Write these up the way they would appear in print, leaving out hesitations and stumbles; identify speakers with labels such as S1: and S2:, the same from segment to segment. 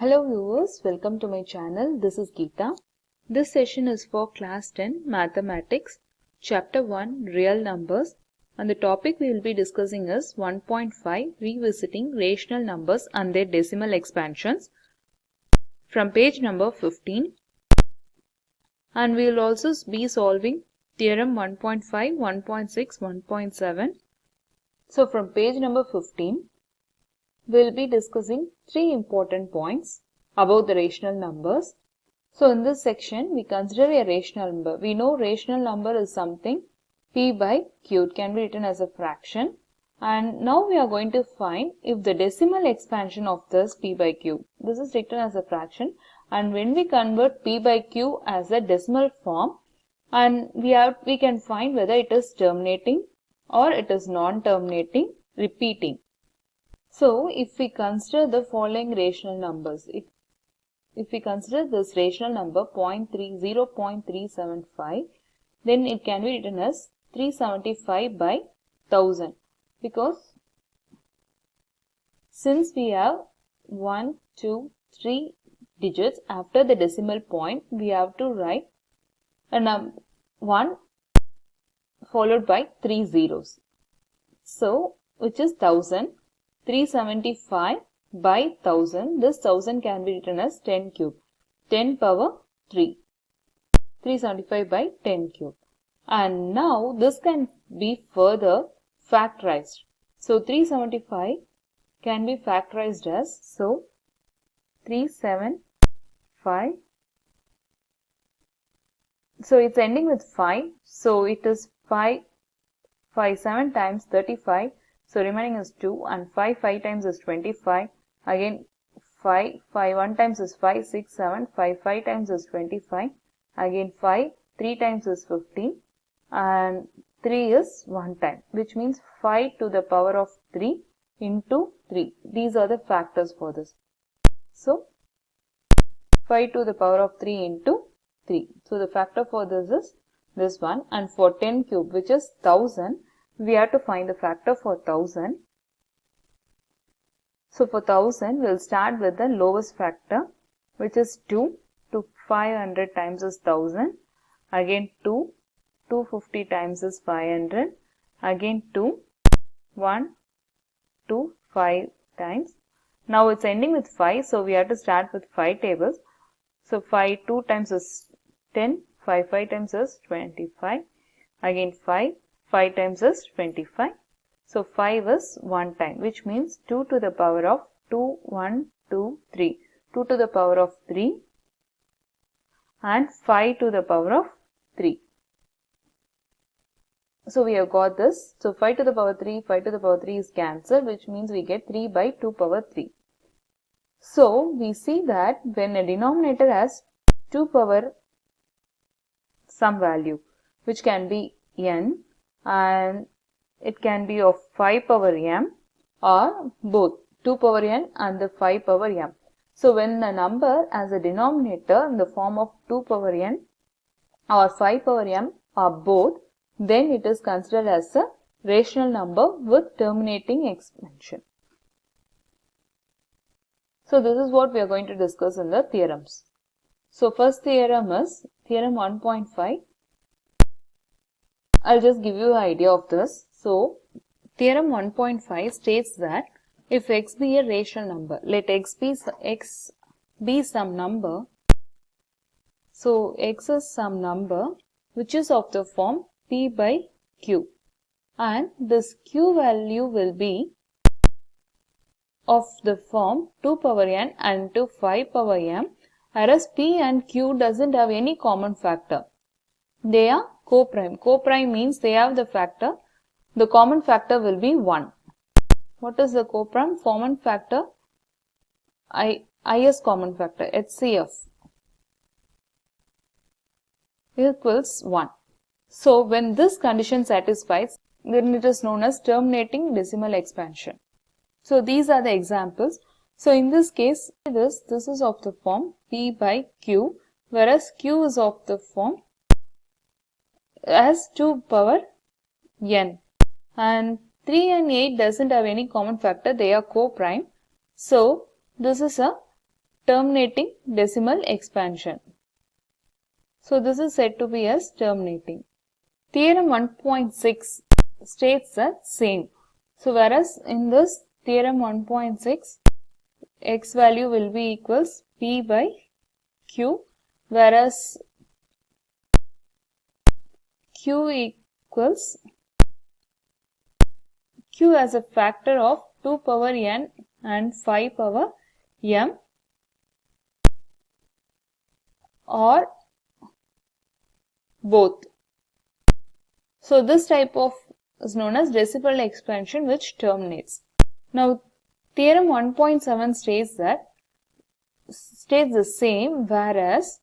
S1: Hello viewers, welcome to my channel. This is Geeta. This session is for class 10 Mathematics, Chapter 1 Real Numbers, and the topic we will be discussing is 1.5 Revisiting Rational Numbers and their Decimal Expansions from page number 15. And we will also be solving Theorem 1.5, 1.6, 1.7. So from page number 15, we will be discussing three important points about the rational numbers. So in this section, we consider a rational number. We know rational number is something p by q. It can be written as a fraction. And now we are going to find if the decimal expansion of this p by q. This is written as a fraction. And when we convert p by q as a decimal form, and we can find whether it is terminating or it is non-terminating, repeating. So, if we consider the following rational numbers, if we consider this rational number 0.375, then it can be written as 375 by 1000, because since we have 1, 2, 3 digits after the decimal point, we have to write a 1 followed by 3 zeros. So, which is 1000. 375 by 1000, this 1000 can be written as 10 cube, 10 power 3, 375 by 10 cube. And now this can be further factorized. So 375 can be factorized as, so 375, so it's ending with 5, so it is 5, 7 times 35. So remaining is 2, and 5 times is 25, again 5 1 times is 5, 6, 7, 5 times is 25, again 5, 3 times is 15, and 3 is 1 time, which means 5 to the power of 3 into 3. These are the factors for this. So 5 to the power of 3 into 3. So the factor for this is this one, and for 10 cube, which is 1000, we have to find the factor for 1000. So for 1000, we'll start with the lowest factor, which is 2. 500 times is 1000. Again 2. 250 times is 500. Again 2. 1, 2, 5 times. Now it's ending with 5, so we have to start with 5 tables. So 5 2 times is 10. 5 times is 25. Again 5 times is 25. So 5 is 1 time, which means 2 to the power of 2, 1, 2, 3. 2 to the power of 3 and 5 to the power of 3. So we have got this. So 5 to the power 3, 5 to the power 3 is cancelled, which means we get 3 by 2 power 3. So we see that when a denominator has 2 power some value, which can be n, and it can be of 5 power m or both 2 power n and the 5 power m. So when a number has a denominator in the form of 2 power n or 5 power m or both, then it is considered as a rational number with terminating expansion. So this is what we are going to discuss in the theorems. So first theorem is theorem 1.5. I'll just give you an idea of this. So, theorem 1.5 states that if x be a rational number, let x be some number. So, x is some number which is of the form p by q, and this q value will be of the form 2 power n and to 5 power m, whereas p and q doesn't have any common factor. They are co-prime. Co-prime means they have the factor. The common factor will be 1. What is the co-prime? Common factor, highest common factor, HCF, equals 1. So when this condition satisfies, then it is known as terminating decimal expansion. So these are the examples. So in this case, this is of the form p by q, whereas q is of the form as 2 power n, and 3 and 8 doesn't have any common factor, they are co-prime. So this is a terminating decimal expansion. So this is said to be as terminating. Theorem 1.6 states the same. So whereas in this theorem 1.6, x value will be equals p by q, whereas q equals q as a factor of 2 power n and 5 power m, or both. So this type of is known as decimal expansion which terminates. Now theorem 1.7 states the same, whereas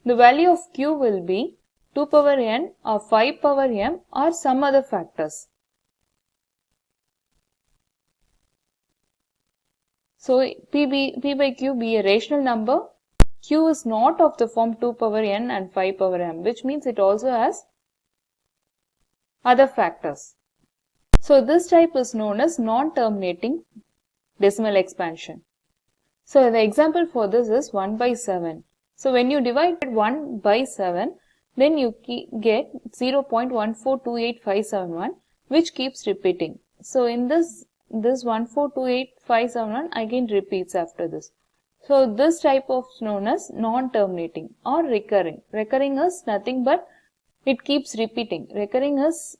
S1: the value of q will be 2 power n or 5 power m or some other factors. So p by q be a rational number. Q is not of the form 2 power n and 5 power m, which means it also has other factors. So this type is known as non-terminating decimal expansion. So the example for this is 1 by 7. So when you divide 1 by 7, then you get 0.1428571, which keeps repeating. So in this 1428571 again repeats after this. So this type of known as non-terminating or recurring. Recurring is nothing but it keeps repeating. Recurring is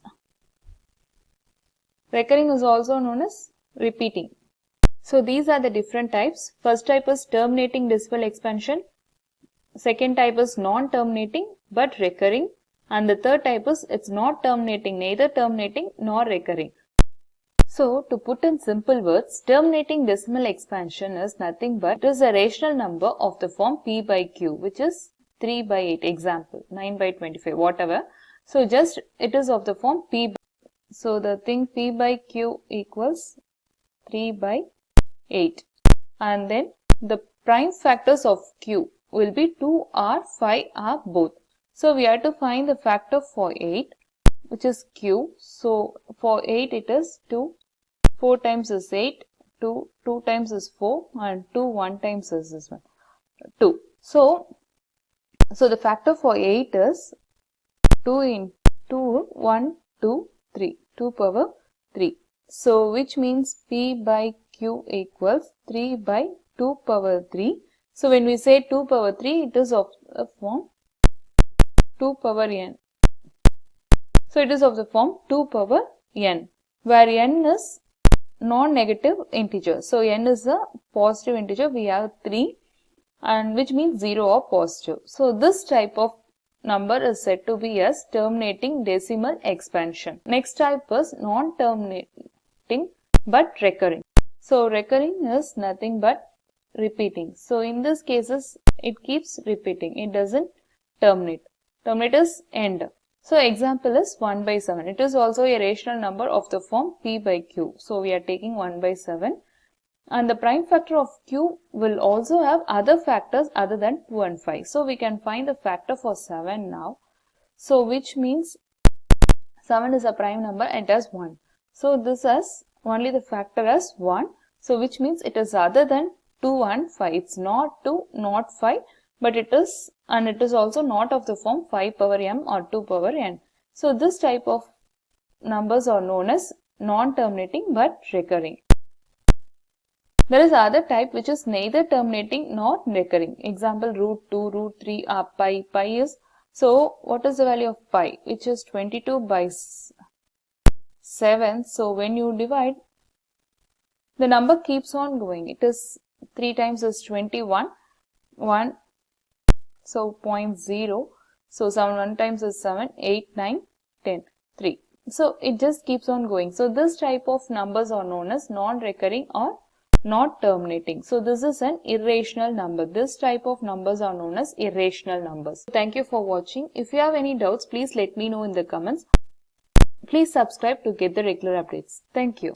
S1: also known as repeating. So these are the different types. First type is terminating decimal expansion. Second type is non-terminating but recurring. And the third type is it's not terminating, neither terminating nor recurring. So to put in simple words, terminating decimal expansion is nothing but it is a rational number of the form p by q, which is 3 by 8, example 9 by 25, whatever. So just it is of the form p by, so the thing p by q equals 3 by 8, and then the prime factors of q will be 2 or 5 or both. So we have to find the factor for 8, which is q. So for 8 it is 2, 4 times is 8, 2 times is 4, and 2 1 times is this one 2. So the factor for 8 is 2 into 2, 1, 2, 3, 2 power 3. So which means p by q equals 3 by 2 power 3. So when we say 2 power 3, it is of the form 2 power n. So it is of the form 2 power n, where n is non-negative integer. So n is a positive integer. We have 3, and which means 0 or positive. So this type of number is said to be as terminating decimal expansion. Next type is non-terminating but recurring. So recurring is nothing but repeating. So in this cases it keeps repeating. It doesn't terminate. Terminate is end. So example is 1 by 7. It is also a rational number of the form p by q. So we are taking 1 by 7. And the prime factor of q will also have other factors other than 2 and 5. So we can find the factor for 7 now. So which means 7 is a prime number and it has 1. So this has only the factor as 1. So which means it is other than 2 and 5. It's not 2, not 5, but it is, and it is also not of the form 5 power m or 2 power n. So this type of numbers are known as non-terminating but recurring. There is other type which is neither terminating nor recurring. Example root 2, root 3 or pi. Pi is, so what is the value of pi? Which is 22 by 7. So when you divide, the number keeps on going. It is 3 times is 21, 1, so 0.0. So 7 1 times is 7, 8, 9, 10, 3. So it just keeps on going. So this type of numbers are known as non-recurring or not terminating. So this is an irrational number. This type of numbers are known as irrational numbers. Thank you for watching. If you have any doubts, please let me know in the comments. Please subscribe to get the regular updates. Thank you.